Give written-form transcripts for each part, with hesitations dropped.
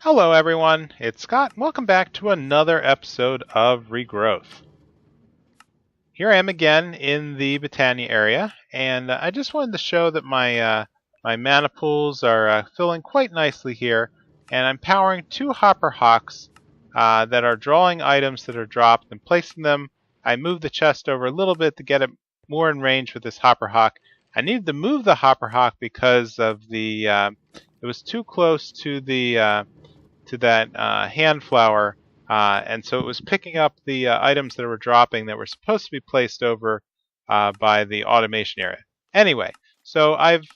Hello everyone, it's Scott, and welcome back to another episode of Regrowth. Here I am again in the Botania area, and I just wanted to show that my mana pools are filling quite nicely here, and I'm powering two Hopper Hawks that are drawing items that are dropped and placing them. I moved the chest over a little bit to get it more in range with this Hopper Hawk. I needed to move the Hopper Hawk because of the it was too close to the to that hand flower, and so it was picking up the items that were dropping that were supposed to be placed over by the automation area. Anyway, so I've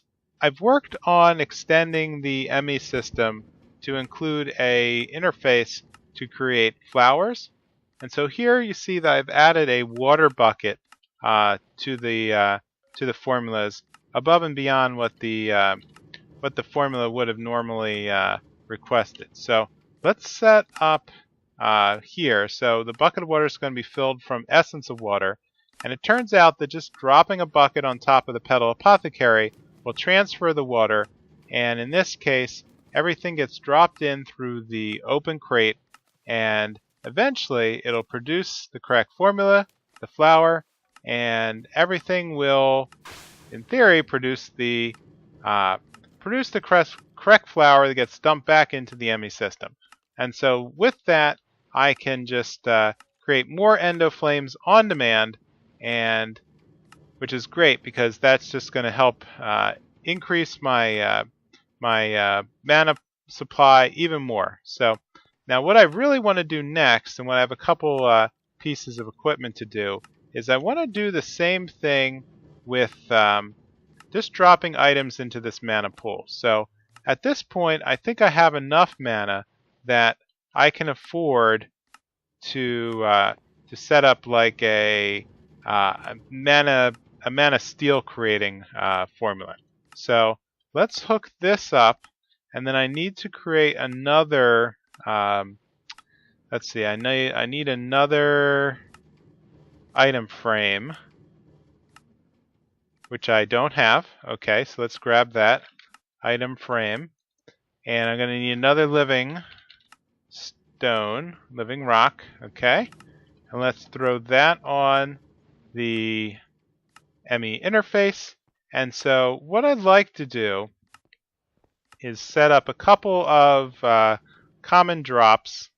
worked on extending the ME system to include a interface to create flowers, and so here you see that I've added a water bucket to the formulas above and beyond what the formula would have normally requested. So let's set up here. So the bucket of water is going to be filled from essence of water, and it turns out that just dropping a bucket on top of the Petal Apothecary will transfer the water, and in this case everything gets dropped in through the open crate, and eventually it'll produce the correct formula, the flower, and everything will, in theory, produce the correct flower that gets dumped back into the ME system. And so with that, I can just create more endo flames on demand, and which is great because that's just going to help increase my mana supply even more. So now what I really want to do next, and what I have a couple pieces of equipment to do, is I want to do the same thing with just dropping items into this mana pool. So at this point, I think I have enough mana that I can afford to set up like a mana steel creating formula. So let's hook this up, and then I need to create another. Let's see. I need another item frame, which I don't have. Okay, so let's grab that item frame, and I'm going to need another living stone, living rock. Okay, and let's throw that on the ME interface. And so what I'd like to do is set up a couple of common drops,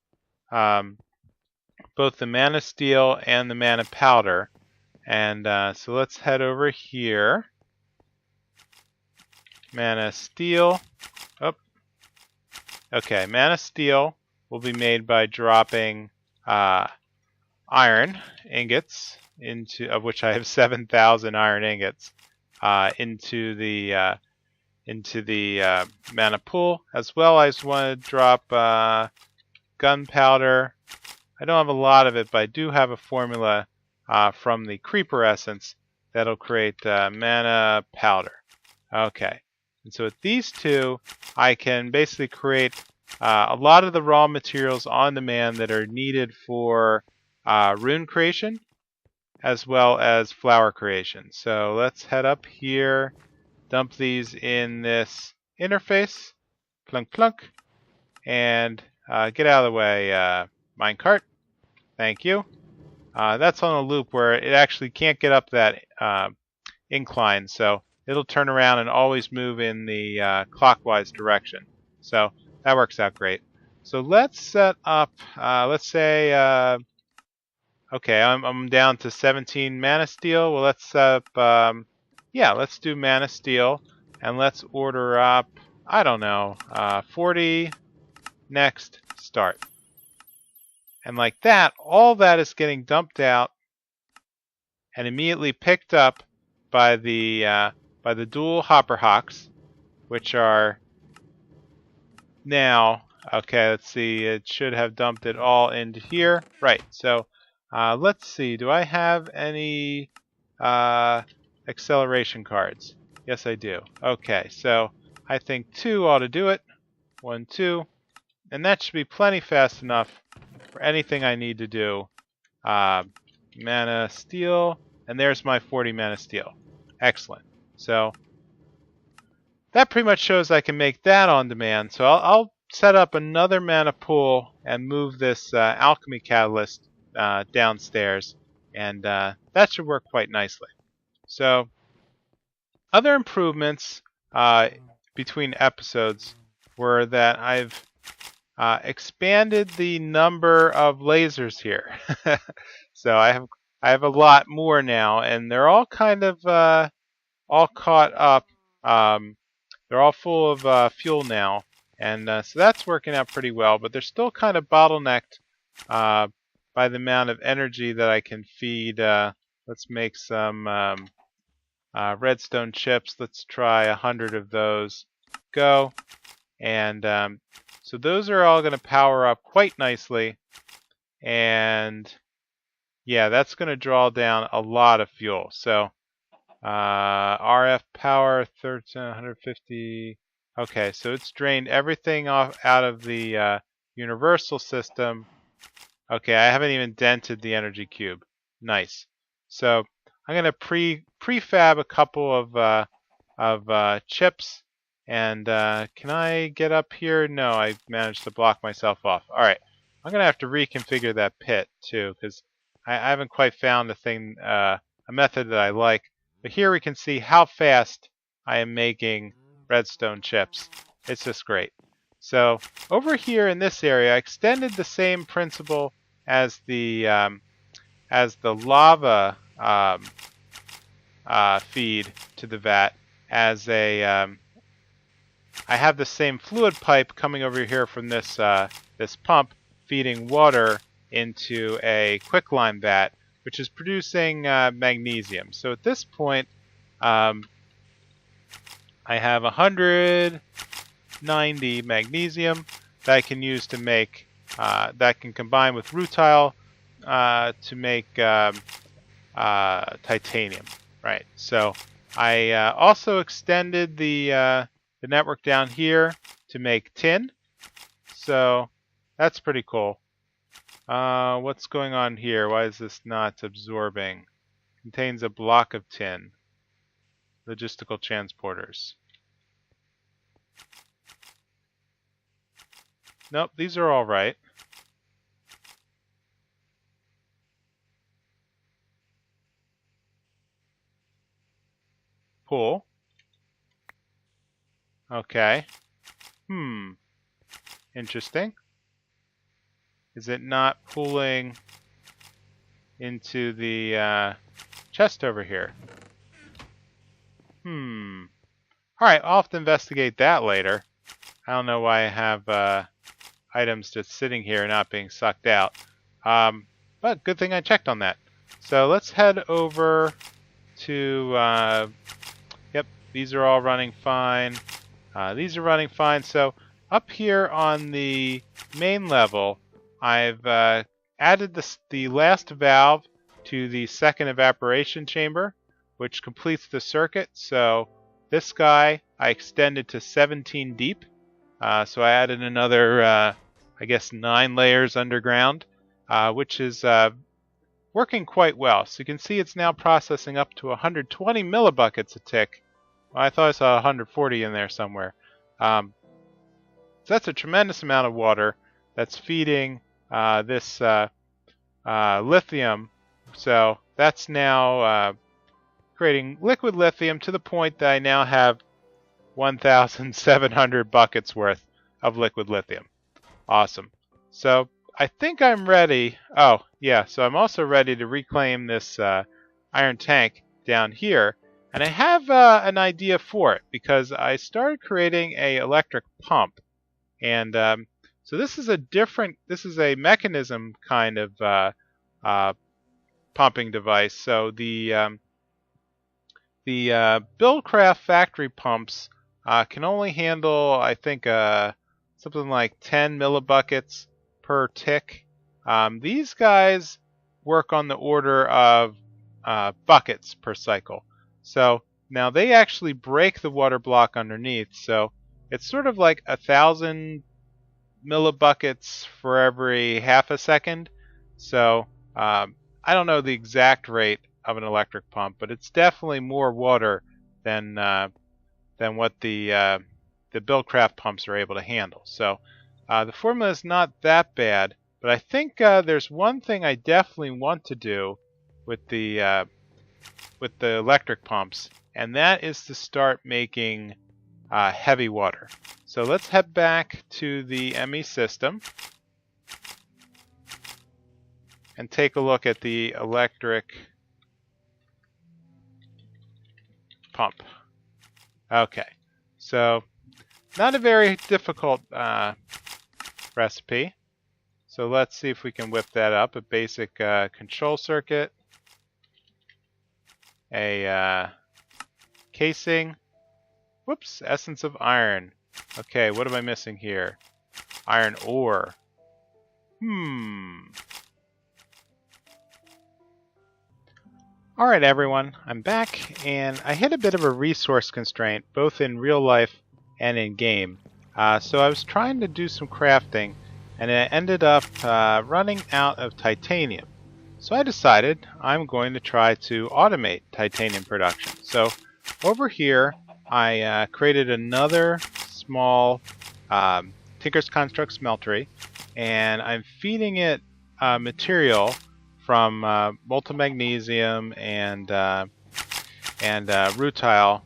both the mana steel and the mana powder. And so let's head over here. Mana steel. Oh. Okay, mana steel will be made by dropping iron ingots of which I have 7,000 iron ingots into the mana pool. As well, I just want to drop gunpowder. I don't have a lot of it, but I do have a formula from the creeper essence that'll create mana powder. Okay, and so with these two, I can basically create a lot of the raw materials on demand that are needed for rune creation as well as flower creation. So let's head up here, dump these in this interface, clunk clunk, and get out of the way, minecart. Thank you. That's on a loop where it actually can't get up that incline, so it'll turn around and always move in the clockwise direction. So that works out great. So let's set up, let's say, okay, I'm down to 17 mana steel. Well, let's set up, yeah, let's do mana steel, and let's order up, I don't know, 40, next, start. And like that, all that is getting dumped out and immediately picked up by the dual Hopper Hawks, which are now, okay, let's see, it should have dumped it all into here. Right, so let's see, do I have any acceleration cards? Yes, I do. Okay, so I think 2 ought to do it. 1, 2, and that should be plenty fast enough for anything I need to do. Mana steel, and there's my 40 mana steel. Excellent. So that pretty much shows I can make that on demand. So I'll set up another mana pool and move this alchemy catalyst downstairs, and that should work quite nicely. So other improvements between episodes were that I've expanded the number of lasers here. So I have a lot more now, and they're all kind of all caught up. They're all full of fuel now, and so that's working out pretty well. But they're still kind of bottlenecked by the amount of energy that I can feed. Let's make some redstone chips. Let's try 100 of those. Go. And so those are all going to power up quite nicely. And yeah, that's going to draw down a lot of fuel. So RF power 1350. Okay, so it's drained everything off out of the universal system. Okay, I haven't even dented the energy cube. Nice. So I'm going to prefab a couple of chips. And can I get up here? No, I managed to block myself off. All right, I'm going to have to reconfigure that pit too, because I haven't quite found a method that I like. But here we can see how fast I am making redstone chips. It's just great. So over here in this area, I extended the same principle as the lava feed to the vat. As a I have the same fluid pipe coming over here from this this pump, feeding water into a quicklime vat, which is producing magnesium. So at this point, I have 190 magnesium that I can use to make, that can combine with rutile to make titanium. Right. So I also extended the network down here to make tin. So that's pretty cool. What's going on here? Why is this not absorbing? Contains a block of tin. Logistical transporters. Nope, these are all right. Cool. Okay. Interesting. Is it not pulling into the chest over here? Alright, I'll have to investigate that later. I don't know why I have items just sitting here not being sucked out. But good thing I checked on that. So let's head over to... yep, these are all running fine. These are running fine. So up here on the main level, I've added the last valve to the second evaporation chamber, which completes the circuit. So this guy I extended to 17 deep. So I added another, I guess, 9 layers underground, which is working quite well. So you can see it's now processing up to 120 millibuckets a tick. Well, I thought I saw 140 in there somewhere. So that's a tremendous amount of water that's feeding this lithium. So that's now creating liquid lithium to the point that I now have 1,700 buckets worth of liquid lithium. Awesome. So I think I'm ready. Oh, yeah. So I'm also ready to reclaim this iron tank down here. And I have an idea for it because I started creating a electric pump. And so this is a Mekanism kind of pumping device. So the Buildcraft factory pumps can only handle, I think, something like 10 millibuckets per tick. These guys work on the order of buckets per cycle. So now they actually break the water block underneath. So it's sort of like 1,000 millibuckets for every half a second. So I don't know the exact rate of an electric pump, but it's definitely more water than what the Buildcraft pumps are able to handle. So The formula is not that bad, but I think there's one thing I definitely want to do with the electric pumps, and that is to start making heavy water. So let's head back to the ME system and take a look at the electric pump. Okay, so not a very difficult recipe. So let's see if we can whip that up. A basic control circuit, a casing, whoops, essence of iron. Okay, what am I missing here? Iron ore. Alright everyone, I'm back, and I hit a bit of a resource constraint, both in real life and in game. So I was trying to do some crafting, and I ended up running out of titanium. So I decided I'm going to try to automate titanium production. So over here, I created another small Tinker's Construct smeltery, and I'm feeding it material from molten magnesium and rutile,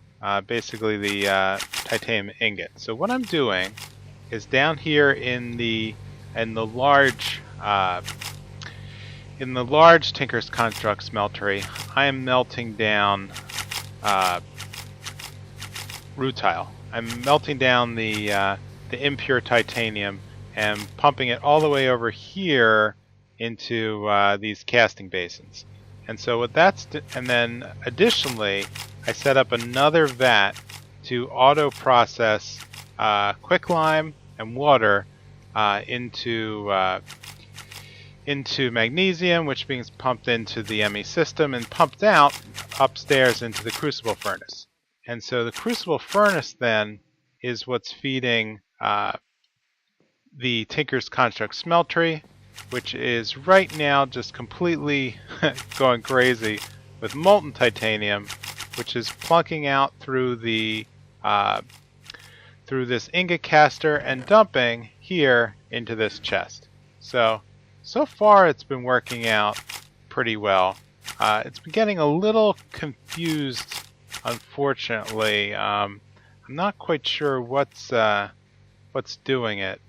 basically the titanium ingot. So what I'm doing is down here in the large Tinker's Construct smeltery, I am melting down rutile. I'm melting down the impure titanium and pumping it all the way over here into these casting basins. And so what that's and then additionally I set up another vat to auto process quicklime and water into magnesium, which being pumped into the ME system and pumped out upstairs into the crucible furnace. And so the crucible furnace then is what's feeding the Tinker's Construct smeltery, which is right now just completely going crazy with molten titanium, which is plunking out through the through this ingot caster and dumping here into this chest. So far it's been working out pretty well. It's been getting a little confused, unfortunately. I'm not quite sure what's doing it,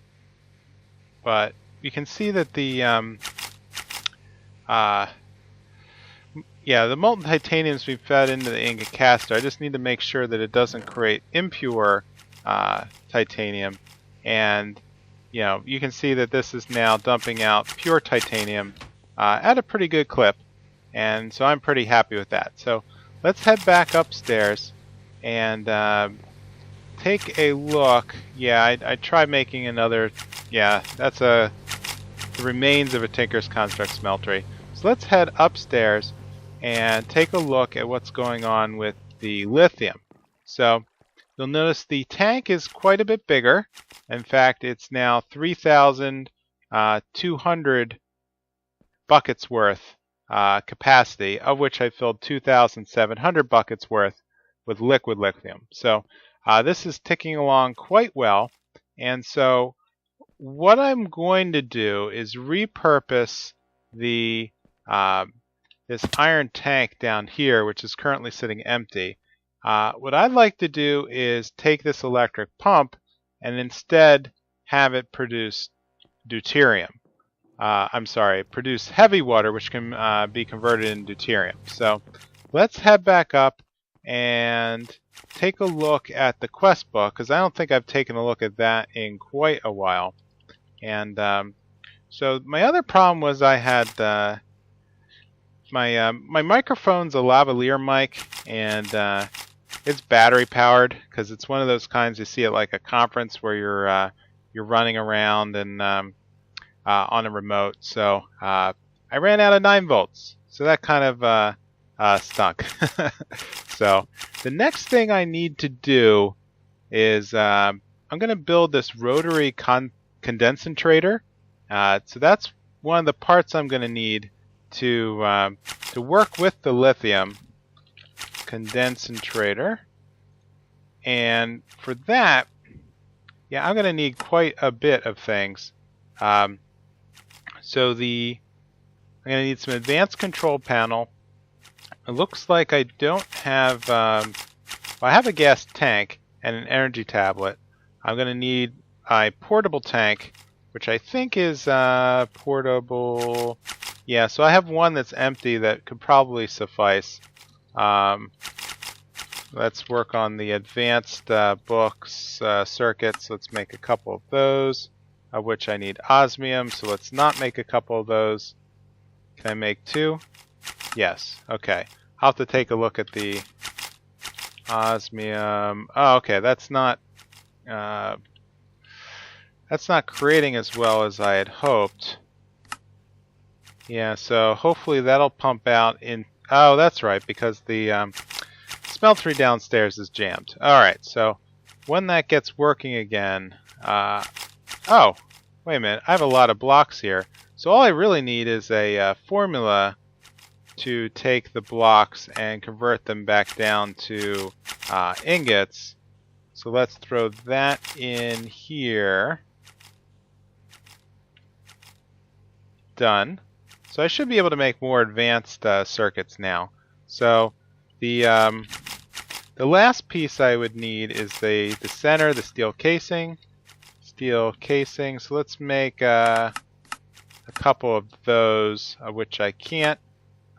but you can see that the the molten titanium is being fed into the ingot caster. I just need to make sure that it doesn't create impure titanium, and you can see that this is now dumping out pure titanium at a pretty good clip, and so I'm pretty happy with that. So let's head back upstairs and take a look. Yeah, I tried making another. Yeah, that's the remains of a Tinker's Construct smeltery. So let's head upstairs and take a look at what's going on with the lithium. So you'll notice the tank is quite a bit bigger. In fact, it's now 3,200 buckets worth capacity, of which I filled 2,700 buckets worth with liquid lithium. So this is ticking along quite well, and so what I'm going to do is repurpose the this iron tank down here, which is currently sitting empty. What I'd like to do is take this electric pump and instead have it produce deuterium. Produce heavy water, which can be converted into deuterium. So let's head back up and take a look at the quest book, because I don't think I've taken a look at that in quite a while. And so my other problem was I had my microphone's a lavalier mic, and it's battery powered, because it's one of those kinds you see at like a conference where you're running around and on a remote. So I ran out of 9 volts, so that kind of stunk. So the next thing I need to do is I'm going to build this rotary Condensentrators. So that's one of the parts I'm going to need to work with the lithium. Condensentrator. And for that, Yeah, I'm going to need quite a bit of things. Um, I'm going to need some advanced control panel. It looks like I don't have, well, I have a gas tank and an energy tablet. I'm going to need a portable tank, which I think is portable. Yeah, so I have one that's empty that could probably suffice. Let's work on the advanced books, circuits. Let's make a couple of those, of which I need osmium, so let's not make a couple of those. Can I make 2? Yes, okay. I'll have to take a look at the osmium. Oh, okay, that's not creating as well as I had hoped. Yeah, so hopefully that'll pump out in... Oh, that's right, because the smeltery downstairs is jammed. Alright, so when that gets working again... oh, wait a minute, I have a lot of blocks here. So all I really need is a formula to take the blocks and convert them back down to ingots. So let's throw that in here. Done. So I should be able to make more advanced circuits now. So the last piece I would need is the center, the steel casing. Steel casing. So let's make a couple of those, of which I can't.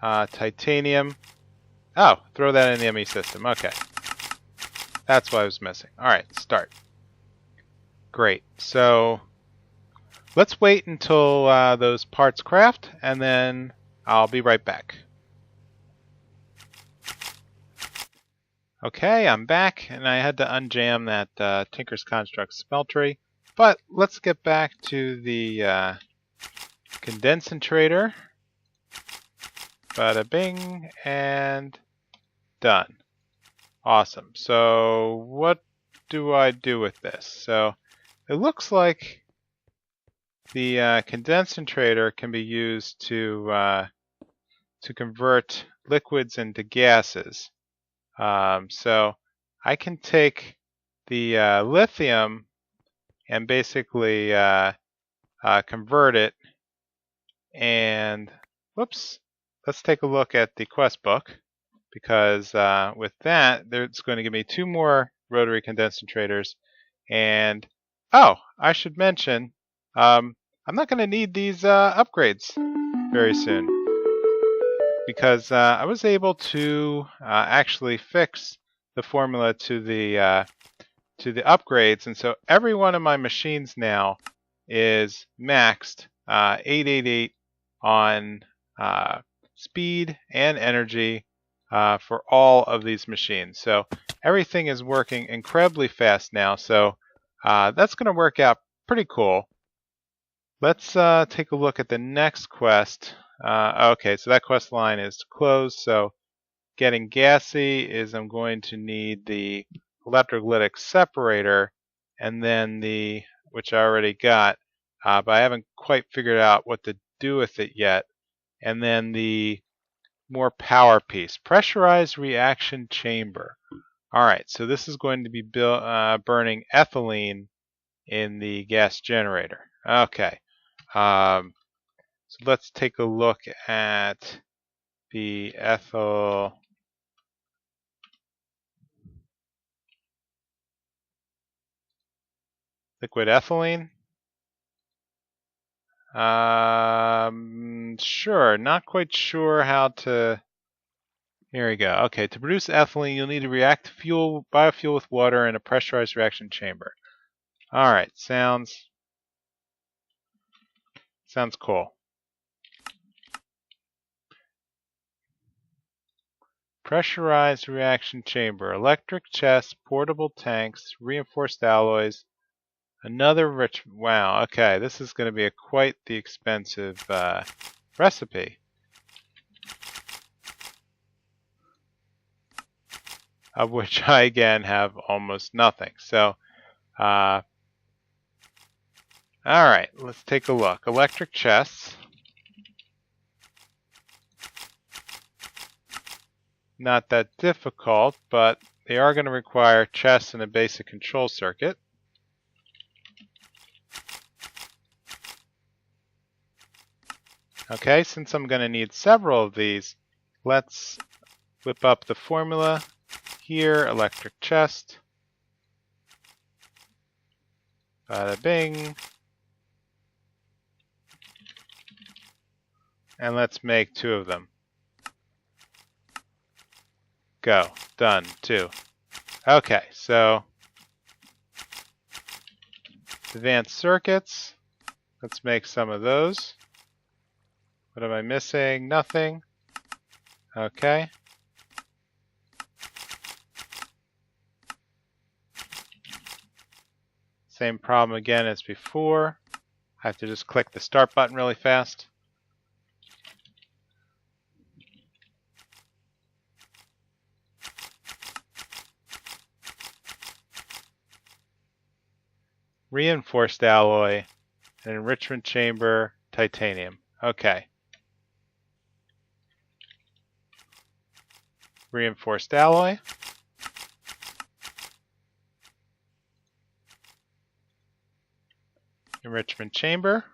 Titanium. Oh, throw that in the ME system. Okay. That's what I was missing. Alright, start. Great. So let's wait until those parts craft, and then I'll be right back. Okay, I'm back, and I had to unjam that Tinker's Construct smeltery. But let's get back to the condensentrator. Bada bing, and done. Awesome. So what do I do with this? So it looks like the condensentrator can be used to convert liquids into gases. So I can take the lithium and basically convert it. And whoops, let's take a look at the quest book, because with that, it's going to give me 2 more rotary condensentrators. And oh, I should mention, I'm not going to need these upgrades very soon, because I was able to actually fix the formula to the upgrades, and so every one of my machines now is maxed 888 on speed and energy for all of these machines. So everything is working incredibly fast now, so that's going to work out pretty cool. Let's take a look at the next quest. Okay, so that quest line is closed, so getting gassy is I'm going to need the electrolytic separator, and then which I already got, but I haven't quite figured out what to do with it yet. And then the more power piece, pressurized reaction chamber. Alright, so this is going to be burning ethylene in the gas generator. Okay, so let's take a look at the liquid ethylene. Sure, not quite sure how to... Here we go. Okay, to produce ethylene, you'll need to react biofuel with water in a pressurized reaction chamber. Alright, sounds cool. Pressurized reaction chamber, electric chest, portable tanks, reinforced alloys, another rich... Wow, okay, this is going to be quite the expensive recipe. Of which I, again, have almost nothing. So, alright, let's take a look. Electric chests. Not that difficult, but they are going to require chests and a basic control circuit. Okay, since I'm going to need several of these, let's whip up the formula here, electric chest. Bada bing. And let's make 2 of them. Go. Done. 2. Okay, so advanced circuits. Let's make some of those. What am I missing? Nothing. Okay. Same problem again as before. I have to just click the start button really fast. Reinforced alloy, an enrichment chamber, titanium. Okay. Reinforced alloy. Enrichment chamber,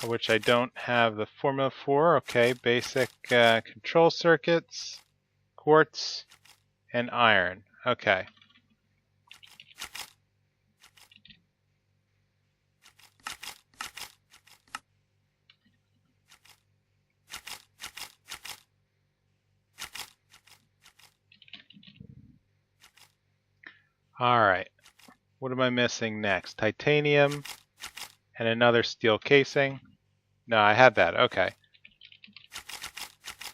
which I don't have the formula for. Okay, basic control circuits, quartz, and iron. Okay. All right. What am I missing next? Titanium and another steel casing. No, I had that. Okay.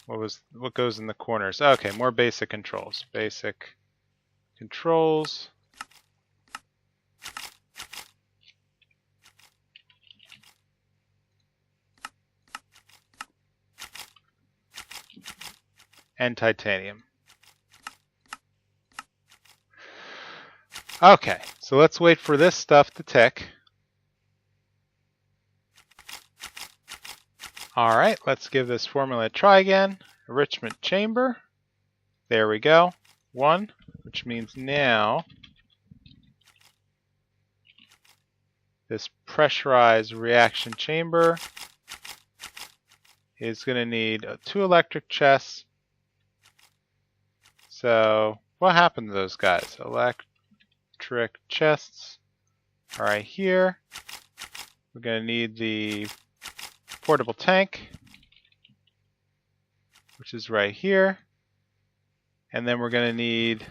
What goes in the corners? Okay, more basic controls. Basic controls. And titanium. Okay, so let's wait for this stuff to tick. All right, let's give this formula a try again. Enrichment chamber. There we go. 1, which means now this pressurized reaction chamber is going to need 2 electric chests. So what happened to those guys? Electric chests are right here. We're going to need the portable tank, which is right here. And then we're going to need,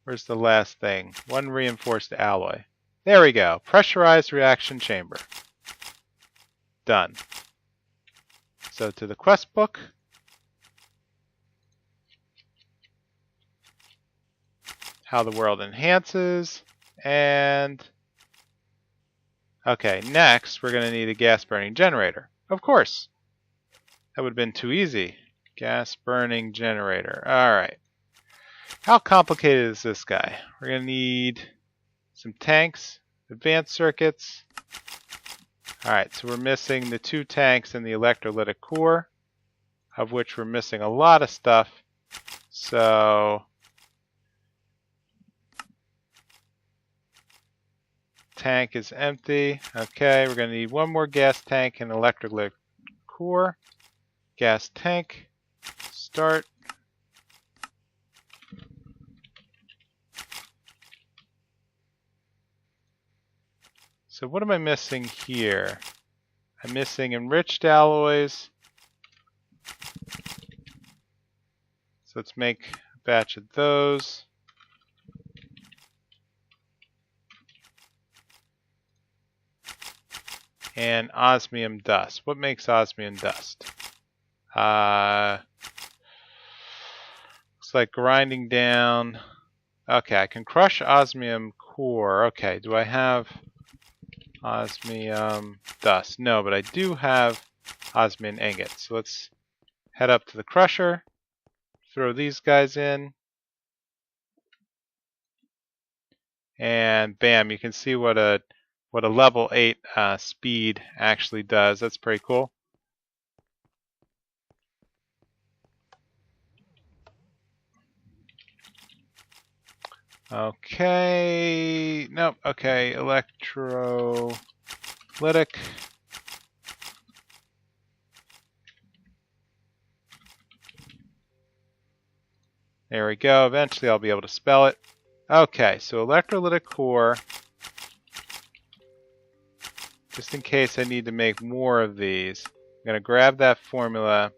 where's the last thing? 1 reinforced alloy. There we go. Pressurized reaction chamber. Done. So to the quest book. How the world enhances. And okay, next we're going to need a gas burning generator. Of course. That would have been too easy. Gas burning generator. Alright. How complicated is this guy? We're going to need some tanks, advanced circuits. Alright, so we're missing the 2 tanks and the electrolytic core, of which we're missing a lot of stuff. So tank is empty. Okay, we're going to need 1 more gas tank and electrolytic core. Gas tank. Start. So what am I missing here? I'm missing enriched alloys. So let's make a batch of those. And osmium dust. What makes osmium dust? Looks like grinding down. Okay, I can crush osmium core. Okay, do I have osmium dust? No, but I do have osmium ingots. So let's head up to the crusher. Throw these guys in. And bam, you can see what a level 8 speed actually does. That's pretty cool. Okay, nope, okay, electrolytic. There we go, eventually I'll be able to spell it. Okay, so electrolytic core, just in case I need to make more of these. I'm going to grab that formula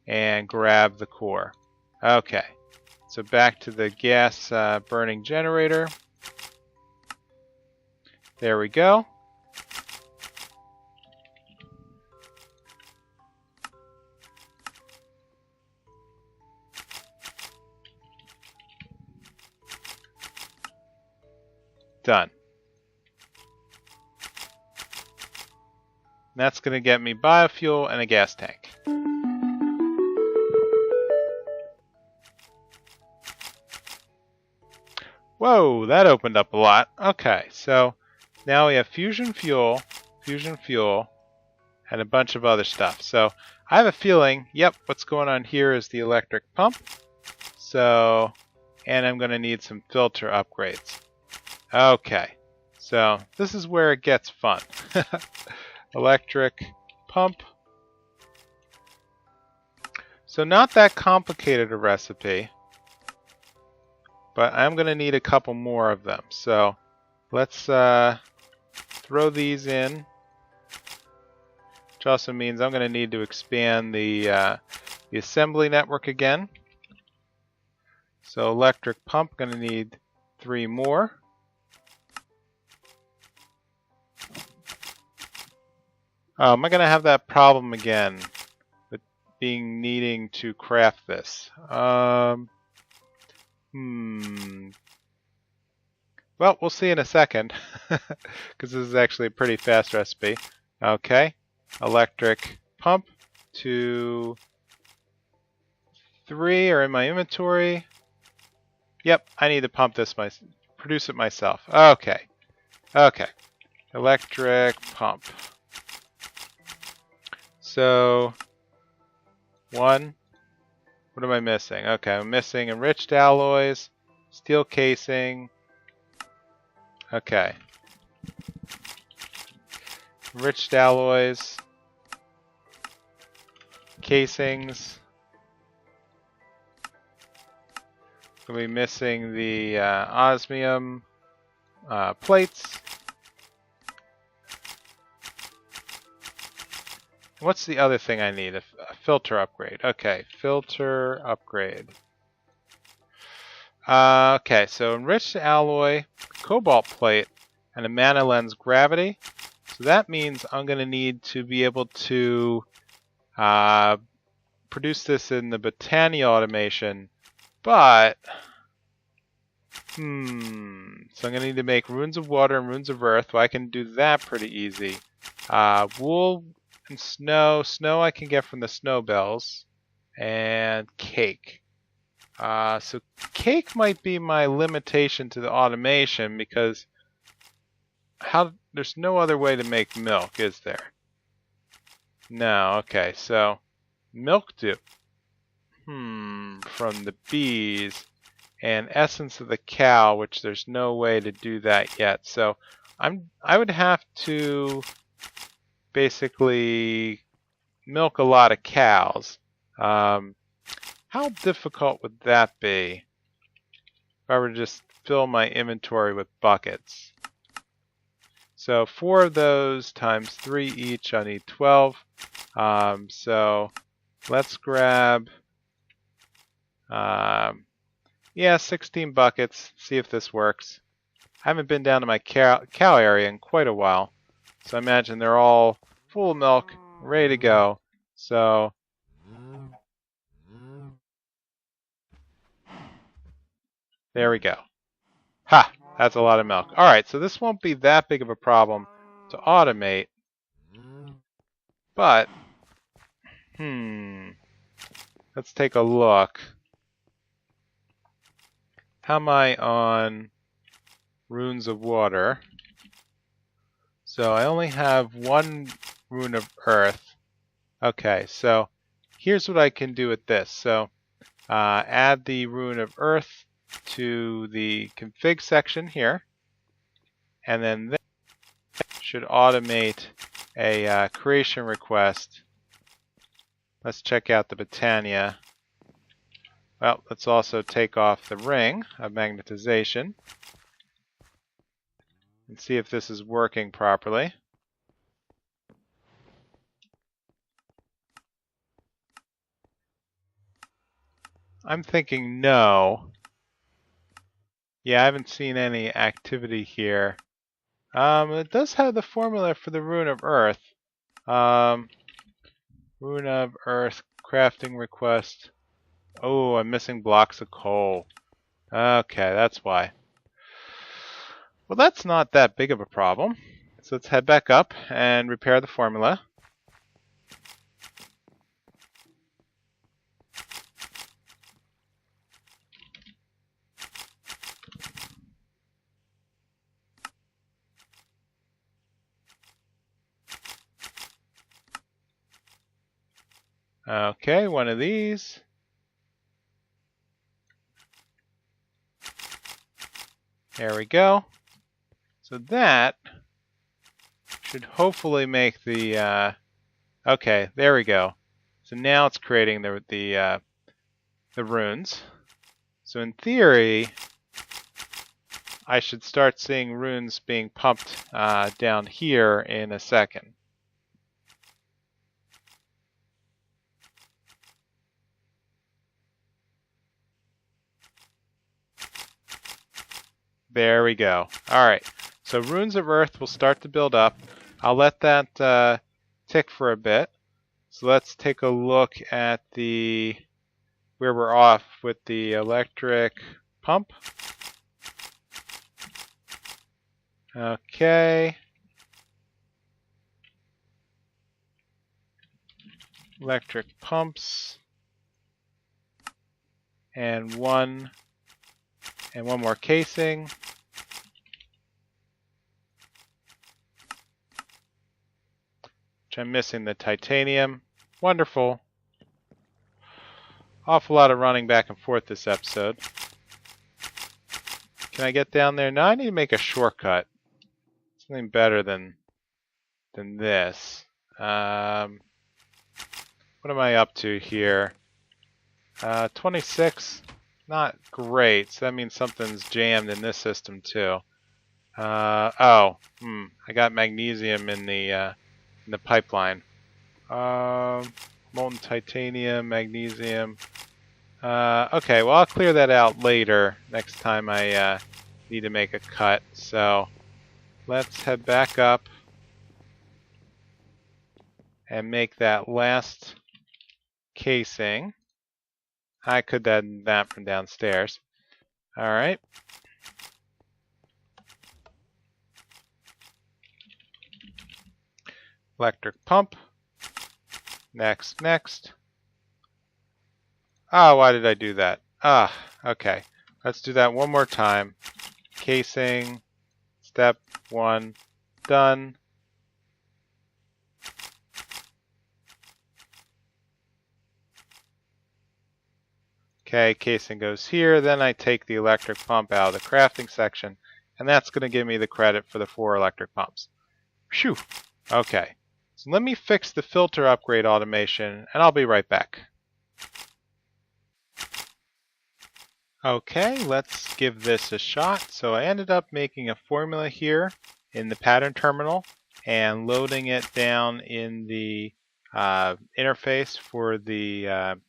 and grab the core. Okay, so back to the gas burning generator. There we go. Done. That's going to get me biofuel and a gas tank. Whoa, that opened up a lot. Okay, so now we have fusion fuel, and a bunch of other stuff. So I have a feeling, yep, what's going on here is the electric pump. So, and I'm going to need some filter upgrades. Okay, so this is where it gets fun. Electric pump. So not that complicated a recipe, but I'm going to need a couple more of them. So let's throw these in, which also means I'm going to need to expand the assembly network again. So electric pump, going to need 3 more. Oh, am I going to have that problem again with needing to craft this? Well, we'll see in a second, because this is actually a pretty fast recipe. Okay, electric pump to 3 are in my inventory. Yep, I need to pump this produce it myself. Okay, electric pump. So 1. What am I missing? Okay, I'm missing enriched alloys, steel casing. Okay. Enriched alloys, casings. We'll be missing the osmium plates. What's the other thing I need? A filter upgrade. Okay, filter upgrade. Okay, so enriched alloy, cobalt plate, and a mana lens gravity. So that means I'm going to need to be able to produce this in the Botania automation, but so I'm going to need to make runes of water and runes of earth. Well, I can do that pretty easy. Wool and snow. Snow I can get from the snow bells. And cake. So cake might be my limitation to the automation, because there's no other way to make milk, is there? No, okay, so milk do. From the bees, and essence of the cow, which there's no way to do that yet. So I would have to basically milk a lot of cows. How difficult would that be if I were to just fill my inventory with buckets? So 4 of those times 3 each, I need 12. So let's grab, 16 buckets, see if this works. I haven't been down to my cow area in quite a while, so I imagine they're all full of milk, ready to go. So there we go. Ha! That's a lot of milk. Alright, so this won't be that big of a problem to automate. But, let's take a look. How am I on runes of water? So I only have 1 rune of earth. Okay, so here's what I can do with this. So add the rune of earth to the config section here, and then that should automate a creation request. Let's check out the Botania. Well, let's also take off the ring of magnetization and see if this is working properly. I'm thinking no. Yeah, I haven't seen any activity here. It does have the formula for the Rune of Earth. Rune of Earth crafting request. Oh, I'm missing blocks of coal. Okay, that's why. Well, that's not that big of a problem. So let's head back up and repair the formula. Okay, one of these. There we go. So that should hopefully make the, okay, there we go. So now it's creating the runes. So in theory, I should start seeing runes being pumped down here in a second. There we go. Alright, so Runes of Earth will start to build up. I'll let that tick for a bit. So let's take a look at where we're off with the electric pump. Okay. Electric pumps. And one more casing. Which I'm missing the titanium. Wonderful. Awful lot of running back and forth this episode. Can I get down there? No, I need to make a shortcut. Something better than this. What am I up to here? 26. Not great. So that means something's jammed in this system too. I got magnesium in the pipeline. Molten titanium, magnesium. Okay, well I'll clear that out later. Next time I need to make a cut. So let's head back up and make that last casing. I could have done that from downstairs. Alright. Electric pump. Next. Ah, why did I do that? Ah, okay. Let's do that one more time. Casing. Step 1. Done. Okay, casing goes here. Then I take the electric pump out of the crafting section, and that's going to give me the credit for the 4 electric pumps. Phew. Okay. So let me fix the filter upgrade automation, and I'll be right back. Okay, let's give this a shot. So I ended up making a formula here in the pattern terminal and loading it down in the interface for the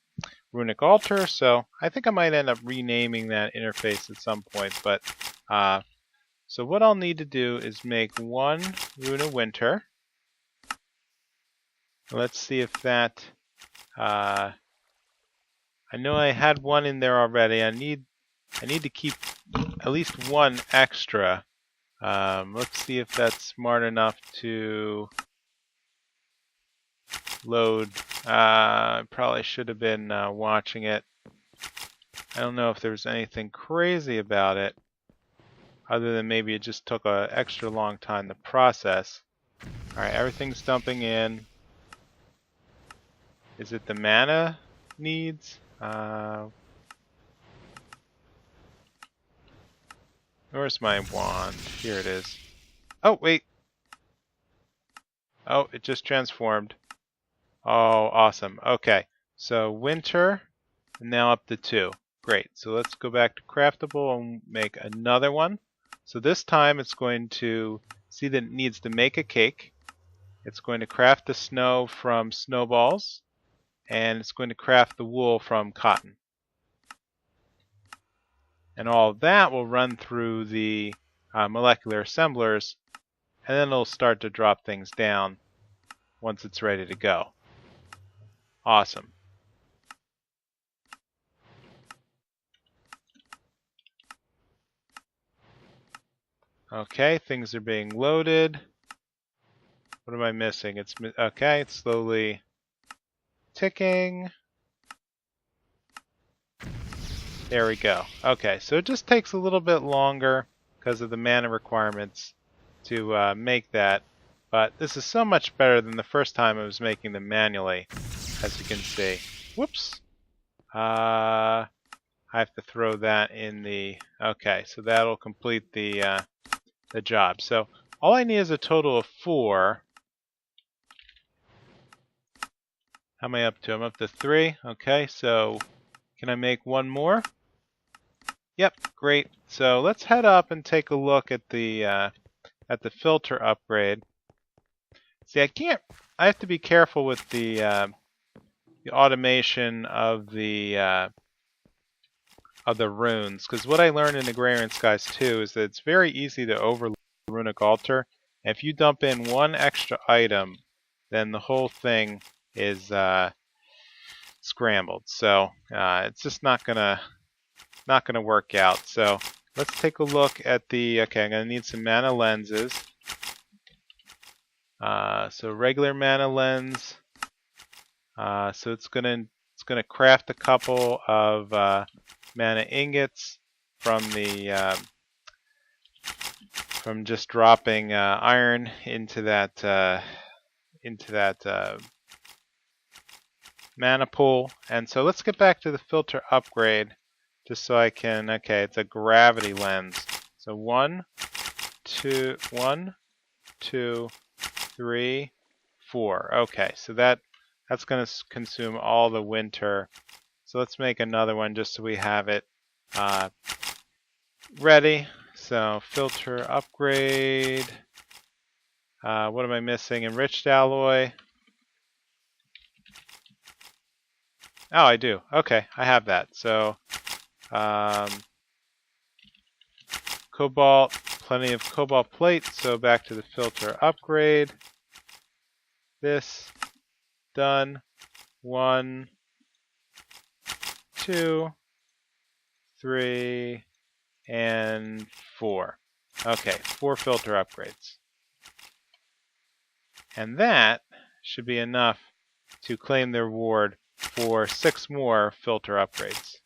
Runic altar. So I think I might end up renaming that interface at some point. But so what I'll need to do is make 1 Rune of Winter. Let's see if that I know I had 1 in there already. I need to keep at least 1 extra. Let's see if that's smart enough to load. I probably should have been watching it. I don't know if there's anything crazy about it, other than maybe it just took an extra long time to process. Alright, everything's dumping in. Is it the mana needs? Where's my wand? Here it is. Oh, wait. Oh, it just transformed. Oh, awesome. Okay, so winter, now up to 2. Great. So let's go back to craftable and make another one. So this time it's going to see that it needs to make a cake. It's going to craft the snow from snowballs, and it's going to craft the wool from cotton. And all of that will run through the molecular assemblers, and then it'll start to drop things down once it's ready to go. Awesome. Okay, things are being loaded. What am I missing? Okay, it's slowly ticking. There we go. Okay, so it just takes a little bit longer because of the mana requirements to make that. But this is so much better than the first time I was making them manually, as you can see. Whoops. I have to throw that in the... Okay, so that'll complete the job. So all I need is a total of 4. How am I up to? I'm up to 3. Okay, so can I make one more? Yep, great. So let's head up and take a look at the filter upgrade. See, I have to be careful with the automation of the runes, because what I learned in Agrarian Skies 2 is that it's very easy to overload the runic altar. And if you dump in one extra item, then the whole thing is scrambled. So it's just not gonna work out. So let's take a look at the. Okay, I'm gonna need some mana lenses. So regular mana lens. So it's gonna craft a couple of mana ingots from the from just dropping iron into that mana pool. And so let's get back to the filter upgrade, just so I can. Okay, it's a gravity lens. So 1, 2, 3, 4. Okay, so that's going to consume all the winter. So let's make another one just so we have it ready. So filter upgrade. What am I missing? Enriched alloy. Oh, I do. Okay, I have that. So cobalt, plenty of cobalt plate. So back to the filter upgrade. This done. 1, 2, 3, and 4. Okay, 4 filter upgrades. And that should be enough to claim the reward for 6 more filter upgrades.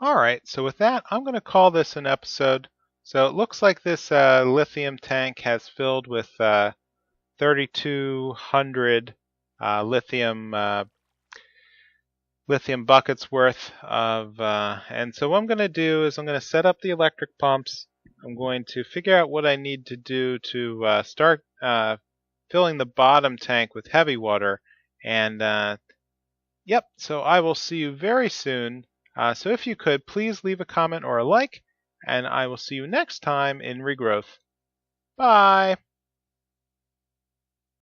Alright, so with that, I'm going to call this an episode. So it looks like this lithium tank has filled with 3,200 lithium buckets worth of, and so what I'm going to do is I'm going to set up the electric pumps. I'm going to figure out what I need to do to start filling the bottom tank with heavy water, and yep, so I will see you very soon. So if you could, please leave a comment or a like, and I will see you next time in Regrowth. Bye!